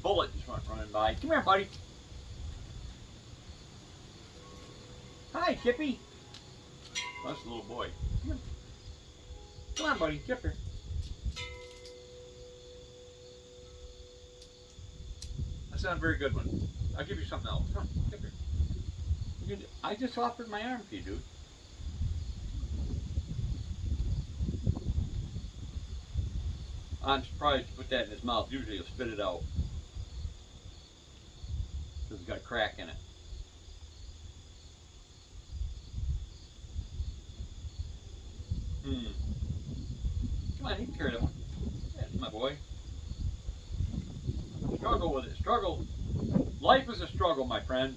bullet just went running by. Come here, buddy. Hi, Chippy. Oh, that's a little boy. Come on. Come on, buddy. Get here. That's not a very good one. I'll give you something else. Come on, get here. I just offered my arm to you, dude. I'm surprised to put that in his mouth. Usually he'll spit it out. Because it's got a crack in it. Come on, you can carry that one. That's my boy. Struggle with it. Struggle. Life is a struggle, my friend.